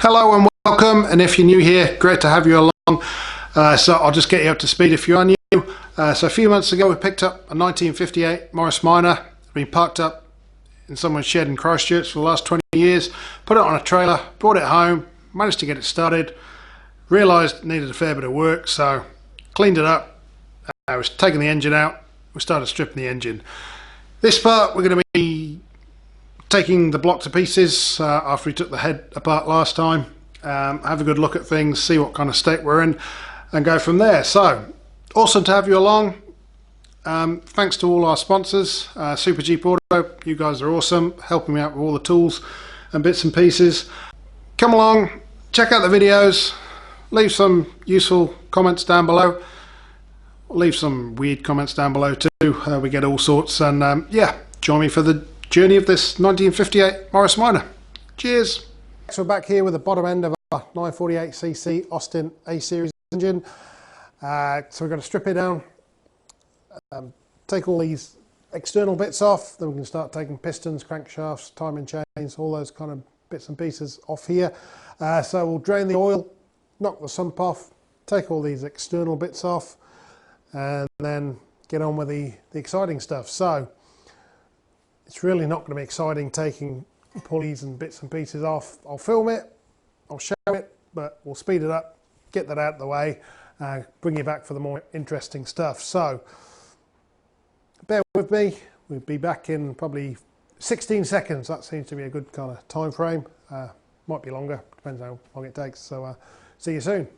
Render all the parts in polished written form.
Hello and welcome, and if you're new here, great to have you along. So I'll just get you up to speed if you're new. So a few months ago we picked up a 1958 Morris Minor, been parked up in someone's shed in Christchurch for the last 20 years, put it on a trailer, brought it home, managed to get it started, realised it needed a fair bit of work, so cleaned it up. I was taking the engine out, we started stripping the engine. This part we're going to be taking the block to pieces after we took the head apart last time, have a good look at things, see what kind of state we're in, and go from there. So awesome to have you along. Thanks to all our sponsors, Supercheap Auto. You guys are awesome, helping me out with all the tools and bits and pieces. Come along, check out the videos, leave some useful comments down below, leave some weird comments down below too. We get all sorts, and yeah, join me for the journey of this 1958 Morris Minor. Cheers. So we're back here with the bottom end of our 948cc Austin A-series engine. So we're going to strip it down, take all these external bits off, then we can start taking pistons, crankshafts, timing chains, all those kind of bits and pieces off here. So we'll drain the oil, knock the sump off, take all these external bits off, and then get on with the exciting stuff. So it's really not going to be exciting taking pulleys and bits and pieces off. I'll film it, I'll show it, but we'll speed it up, get that out of the way, bring you back for the more interesting stuff. So bear with me, we'll be back in probably 16 seconds. That seems to be a good kind of time frame. Might be longer, depends how long it takes. So see you soon.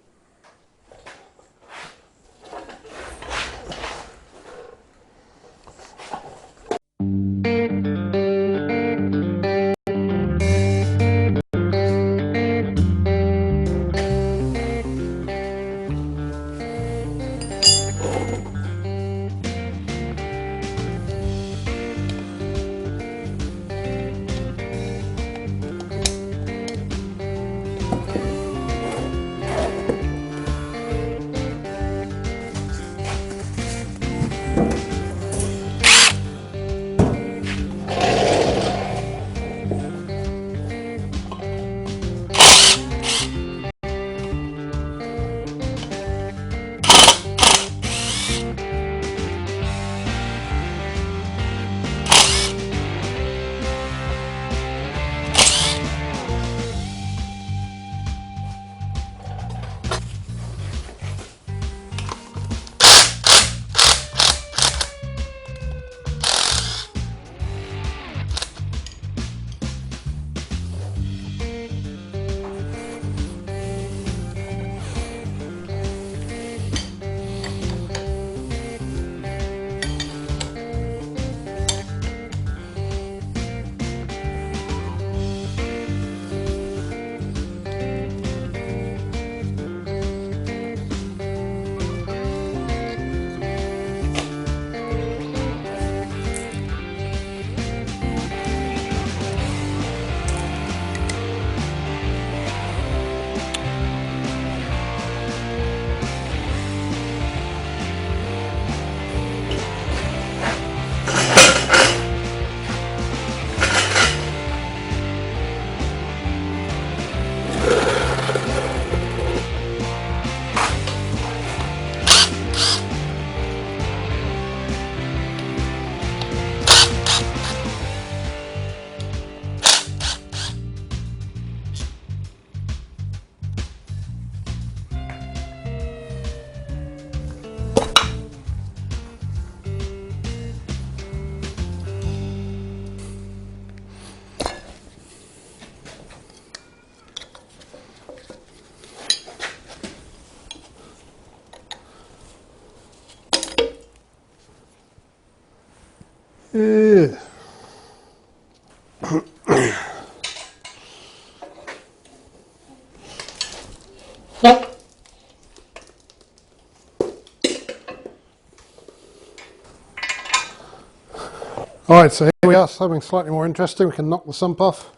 Alright, so here we are, something slightly more interesting. We can knock the sump off.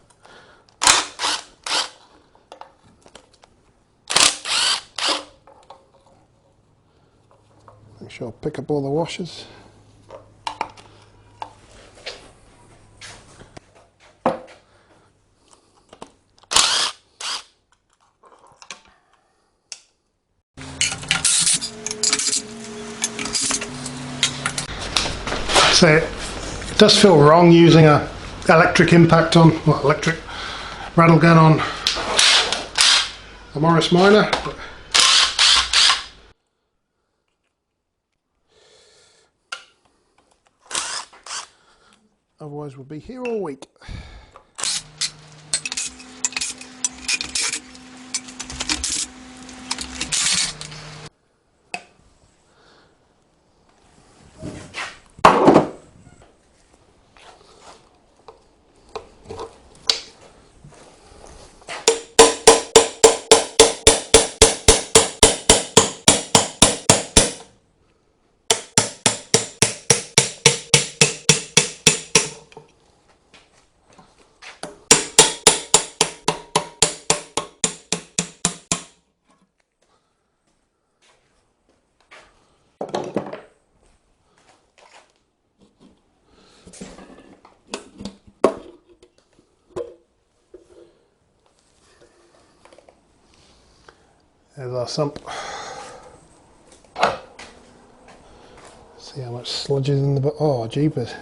Make sure I pick up all the washers. So it does feel wrong using a electric impact on, well, electric rattle gun on a Morris Minor. But otherwise we'll be here all week. There's our sump. See how much sludge is in the bottom. Oh, jeepers.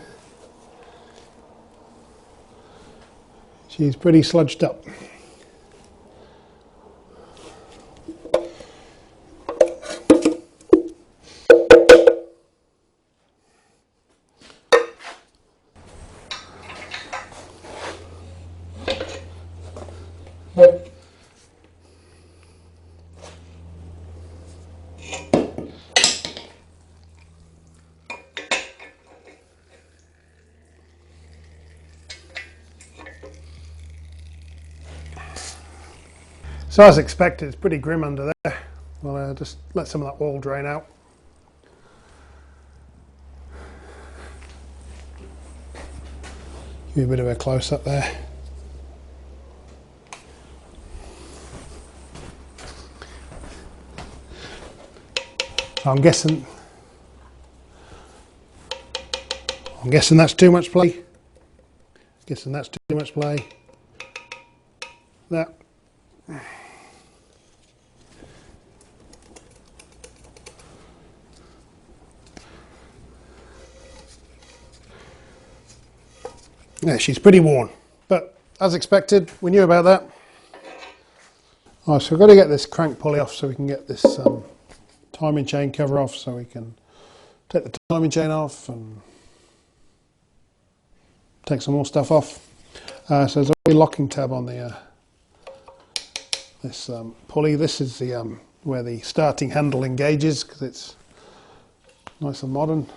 She's pretty sludged up. So as expected, it's pretty grim under there. Well, just let some of that oil drain out. Give you a bit of a close up there. So I'm guessing that's too much play. Guessing that's too much play. That. Yeah, she's pretty worn, but as expected, we knew about that. Alright, so we've got to get this crank pulley off so we can get this timing chain cover off, so we can take the timing chain off and take some more stuff off. So there's a locking tab on the this pulley. This is the where the starting handle engages, because it's nice and modern.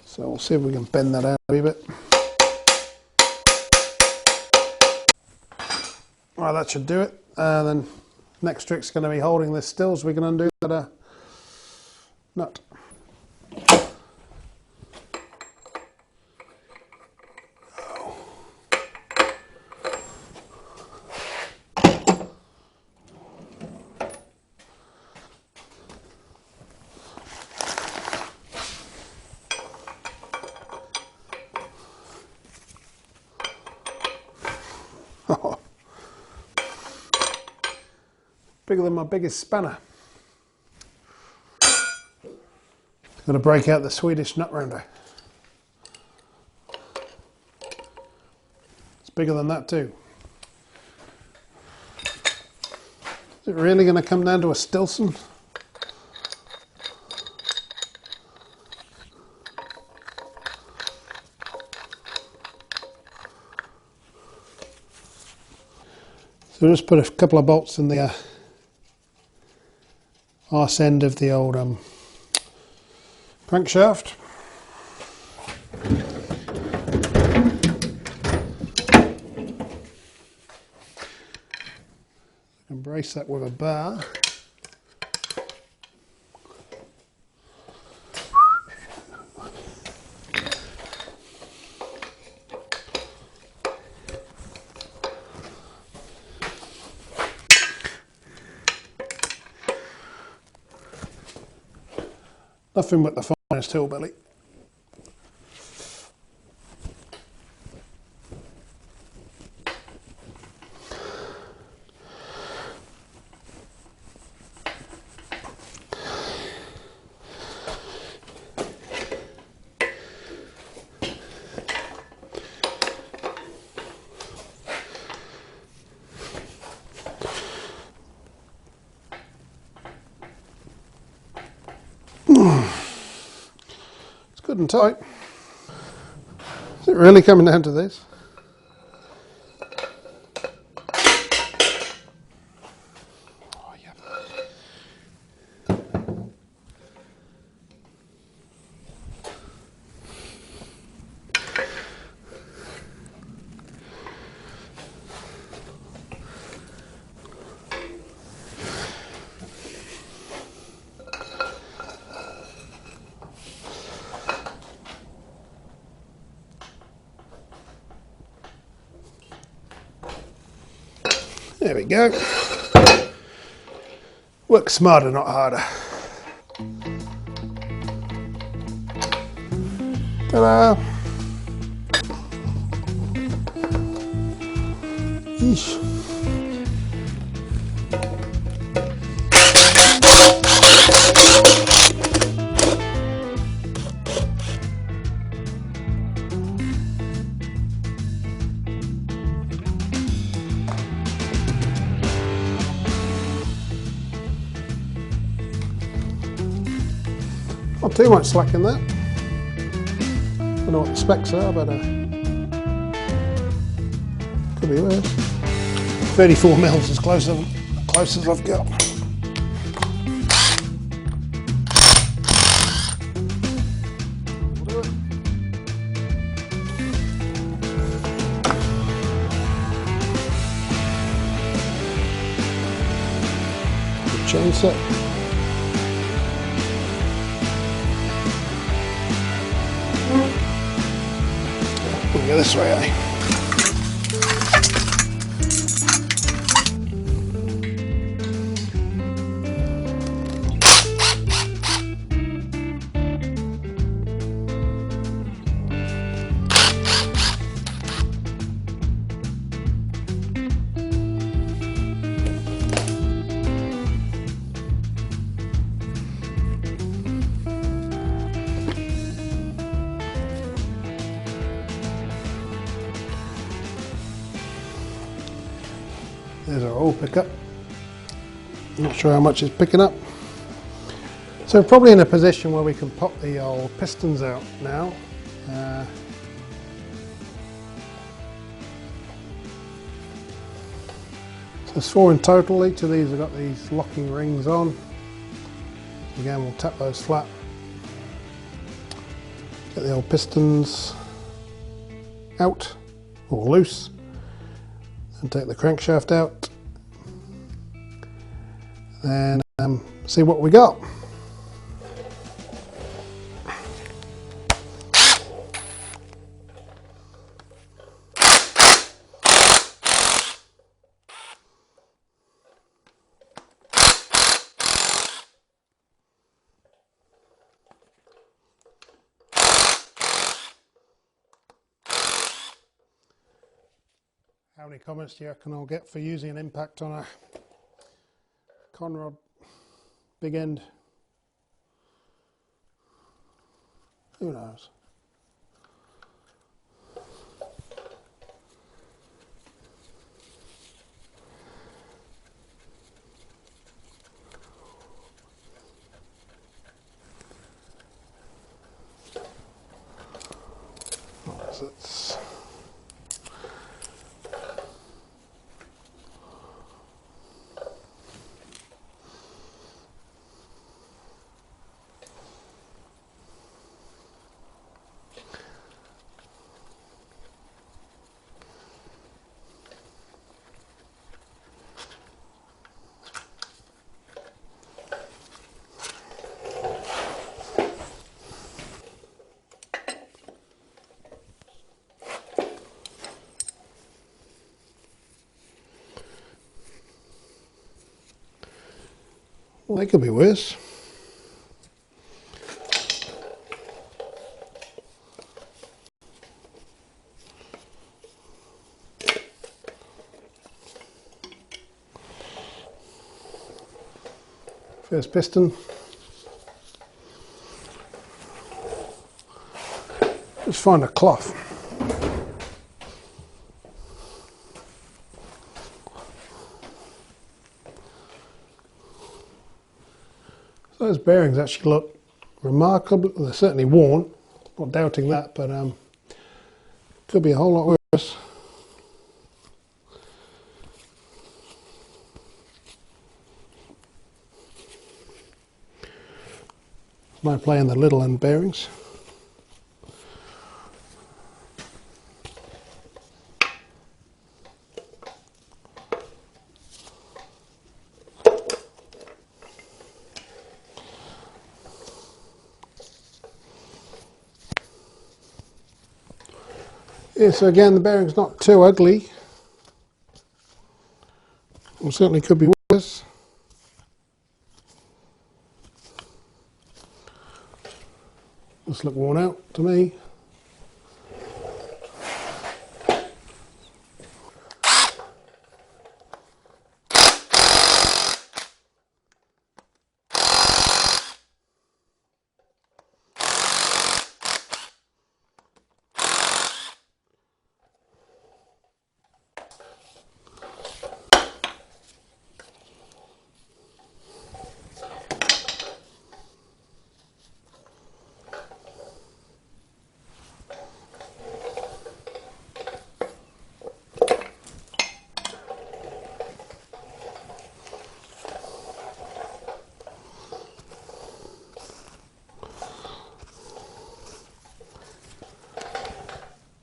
So we'll see if we can bend that out a wee bit. Right, that should do it. And then next trick's going to be holding this still so we can undo that nut. Bigger than my biggest spanner. Got to break out the Swedish nut rounder. It's bigger than that too. Is it really going to come down to a Stilson? So we'll just put a couple of bolts in the arse end of the old crankshaft. And brace that with a bar. Nothing but the finest hillbilly. It's good and tight. Is it really coming down to this? Oh, yeah. There we go. Work smarter, not harder. Ta-da! Eesh. Not too much slack in that. Don't know what the specs are, but could be worse. 34 mils is close as I've got. We'll do it. Good chain set. We'll go this way, eh? There's our oil pickup. Not sure how much it's picking up. So we're probably in a position where we can pop the old pistons out now. So there's 4 in total. Each of these have got these locking rings on. Again, we'll tap those flat. Get the old pistons out or loose. And take the crankshaft out, and see what we got. How many comments do you reckon I'll get for using an impact on a conrod big end? Who knows? It's well, they could be worse. First piston. Just find a cloth. Those bearings actually look remarkable. They're certainly worn, not doubting that, but could be a whole lot worse. No play in the little end bearings. Yeah, so again, the bearing's not too ugly. It certainly could be worse. Just look worn out to me.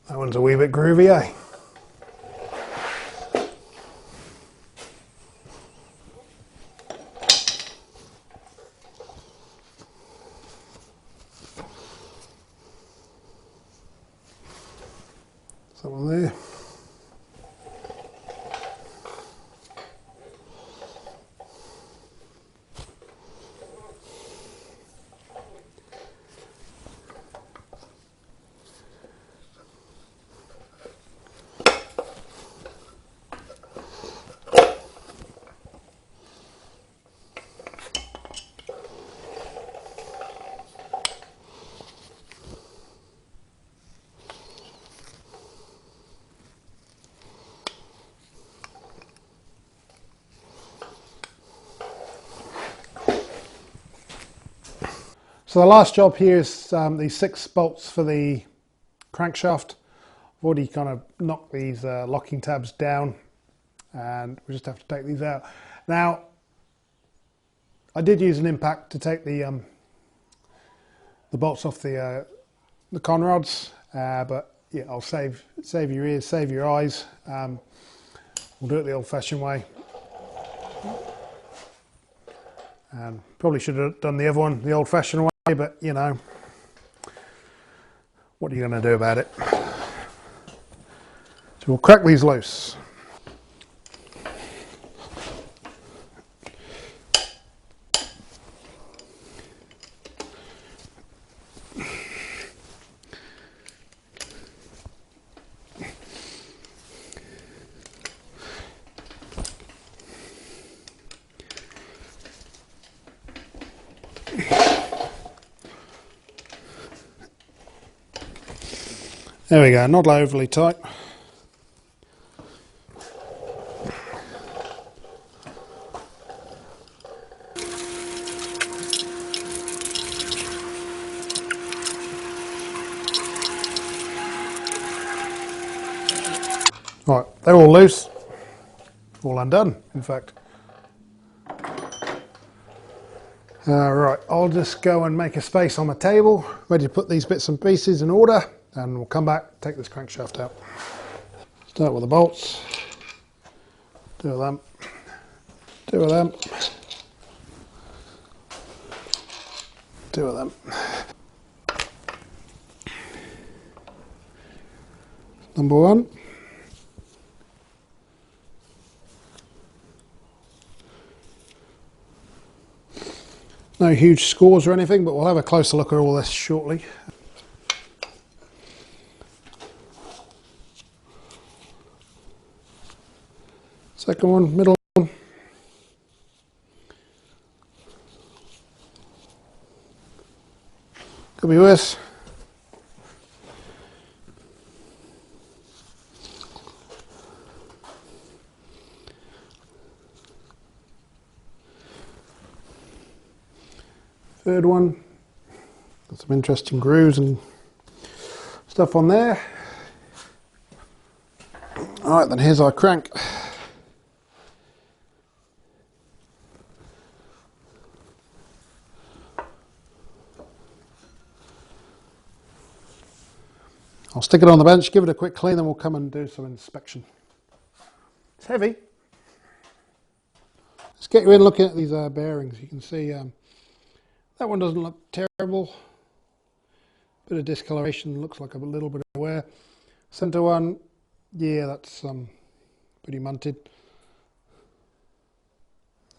That one's a wee bit groovy, eh? That one there. So the last job here is these 6 bolts for the crankshaft. I've already kind of knocked these locking tabs down, and we just have to take these out. Now, I did use an impact to take the bolts off the con rods, but yeah, I'll save your ears, save your eyes. We'll do it the old-fashioned way. And probably should have done the other one the old-fashioned way, but you know, what are you going to do about it? So we'll crack these loose. There we go, not overly tight. Right, they're all loose, all undone, in fact. Right, I'll just go and make a space on my table, ready to put these bits and pieces in order, and we'll come back, take this crankshaft out. Start with the bolts, 2 of them, 2 of them, 2 of them. Number 1. No huge scores or anything, but we'll have a closer look at all this shortly. Second one, middle one. Could be worse. Third one. Some interesting grooves and stuff on there. Alright, then here's our crank. I'll stick it on the bench, give it a quick clean, then we'll come and do some inspection. It's heavy. Let's get you in looking at these bearings. You can see that one doesn't look terrible. Bit of discoloration, looks like a little bit of wear. Centre one, yeah, that's pretty munted.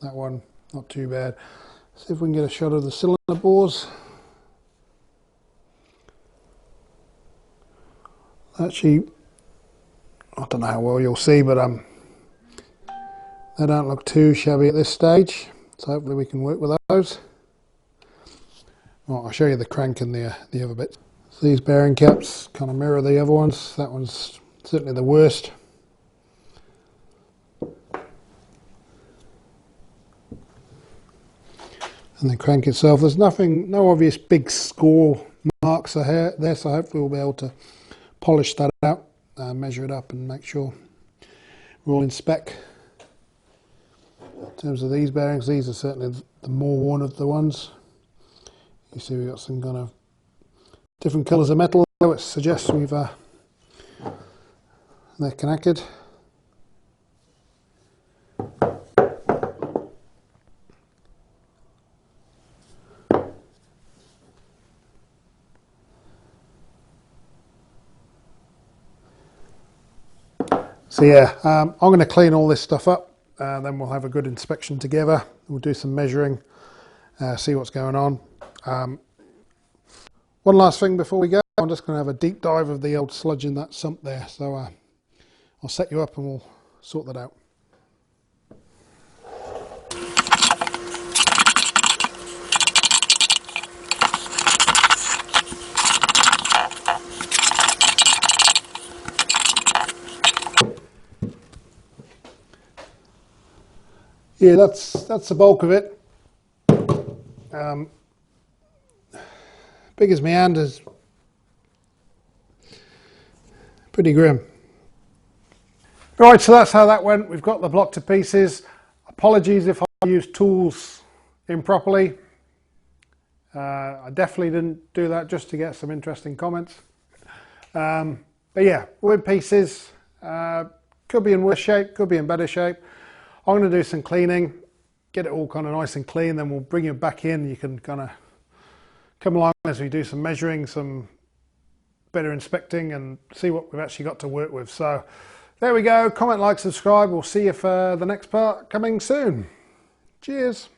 That one, not too bad. See if we can get a shot of the cylinder bores. Actually, I don't know how well you'll see, but they don't look too shabby at this stage, so hopefully we can work with those. Well, I'll show you the crank and the other bits. So these bearing caps kind of mirror the other ones. That one's certainly the worst. And the crank itself, there's no obvious big score marks there, so hopefully we'll be able to polish that out, measure it up and make sure we're all in spec. In terms of these bearings, these are certainly the more worn of the ones. You see we've got some kind of different colours of metal, which suggests they're connected. So yeah, I'm going to clean all this stuff up, then we'll have a good inspection together. We'll do some measuring, see what's going on. One last thing before we go, I'm just going to have a deep dive of the old sludge in that sump there. So I'll set you up and we'll sort that out. Yeah, that's the bulk of it. Big as my hand is pretty grim. Right, so that's how that went. We've got the block to pieces. Apologies if I used tools improperly. I definitely didn't do that just to get some interesting comments. But yeah, we're in pieces. Could be in worse shape, could be in better shape. I'm going to do some cleaning, get it all kind of nice and clean, then we'll bring it back in. You can kind of come along as we do some measuring, some better inspecting and see what we've actually got to work with. So there we go. Comment, like, subscribe. We'll see you for the next part coming soon. Cheers.